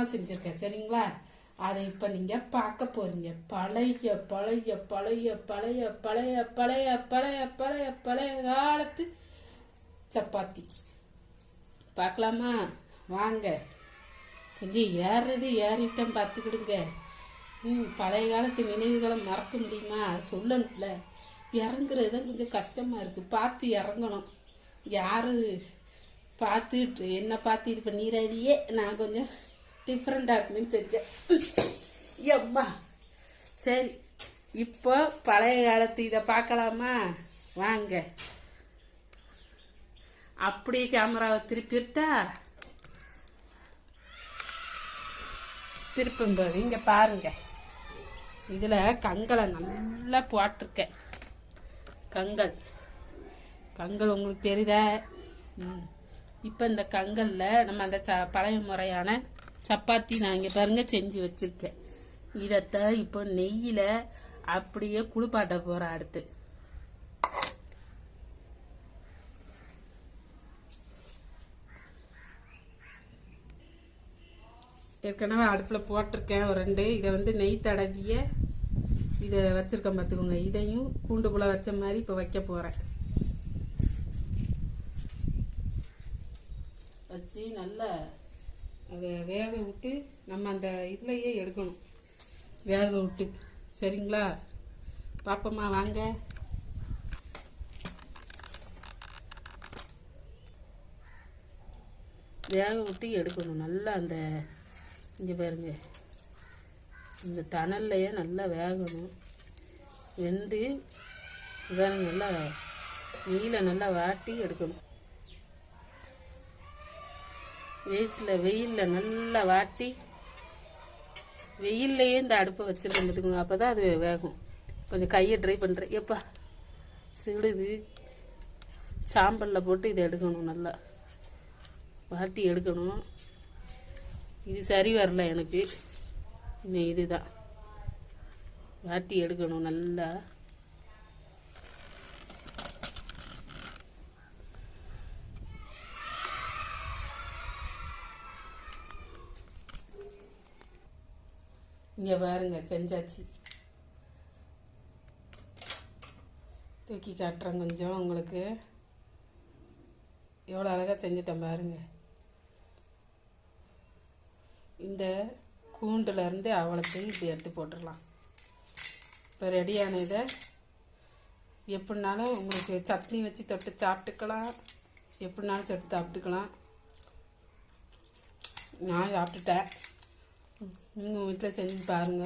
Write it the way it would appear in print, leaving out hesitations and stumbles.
வித்தியாசமாக செஞ்சுருக்கேன். சரிங்களா? அதை இப்போ நீங்கள் பார்க்க போகிறீங்க. பழைய பழைய பழைய பழைய பழைய பழைய பழைய பழைய பழைய காலத்து சப்பாத்தி பார்க்கலாமா? வாங்க. கொஞ்சம் ஏறிட்டம் பார்த்துக்கிடுங்க. பழைய காலத்து நினைவுகளை மறக்க முடியுமா? சொல்லணும்ல. இறங்குறது தான் கொஞ்சம் கஷ்டமாக இருக்குது. பார்த்து இறங்கணும். யார் பார்த்துட்டு என்ன பார்த்து இது பண்ணிடாதியே. நான் கொஞ்சம் டிஃப்ரெண்டாக இருக்குன்னு செஞ்சேன். எம்மா சரி, இப்போ பழைய காலத்து இதை பார்க்கலாமா? வாங்க. அப்படியே கேமராவை திருப்பிட்டா திருப்பும்போது இங்கே பாருங்க. இதில் கங்களை நல்லா போட்டிருக்கேன். கங்கள் உங்களுக்கு தெரியுதா? இப்போ இந்த கங்கலில் நம்ம அந்த பழைய முறையான சப்பாத்தி நான் இங்கே பாருங்க செஞ்சு வச்சுருக்கேன். இதைத்தான் இப்போ நெய்யில் அப்படியே குளிப்பாட்ட போகிறேன். அடுத்து ஏற்கனவே அடுப்பில் போட்டிருக்கேன் ஒரு 2. இதை வந்து நெய் தடவிய இதை வச்சுருக்கேன் பார்த்துக்கோங்க. இதையும் கூண்டுக்குள்ளே வச்ச மாதிரி இப்போ வைக்க போகிறேன். வச்சு நல்லா அதை வேக விட்டு நம்ம அந்த இதுலையே எடுக்கணும். வேக விட்டு. சரிங்களா? பாப்பம்மா வாங்க. வேக விட்டு எடுக்கணும் நல்லா. அந்த இங்கே பாருங்க, இந்த தணல்லையே நல்லா வேகணும். வெந்து பாருங்க நல்லா நெய்யில் நல்லா வாட்டி எடுக்கணும். வெயிலில் நல்லா வாட்டி வெயில்லையே இந்த அடுப்பை வச்சுருக்கேன் பார்த்துக்கோங்க. அப்போ தான் அது வேகும். கொஞ்சம் கையை ட்ரை பண்ணுறேன். எப்பா சிடுது. சாம்பலில் போட்டு இதை எடுக்கணும். நல்லா வாட்டி எடுக்கணும். இது சரி வரல எனக்கு. இன்னும் இதுதான் வாட்டி எடுக்கணும் நல்லா. இங்கே பாருங்க செஞ்சாச்சு. தூக்கி காட்டுறேன் கொஞ்சம் உங்களுக்கு. எவ்வளோ அழகாக செஞ்சுட்டேன் பாருங்க. இந்த கூண்டுலேருந்து அவ்வளோத்தையும் இப்படி எடுத்து போட்டுடலாம். இப்போ ரெடியான இதை எப்படினாலும் உங்களுக்கு சட்னி வச்சு தொட்டு சாப்பிட்டுக்கலாம். எப்படினாலும் தொட்டு சாப்பிட்டுக்கலாம். நான் சாப்பிட்டுட்டேன். நீங்கள் வீட்டில் செஞ்சு பாருங்கள்.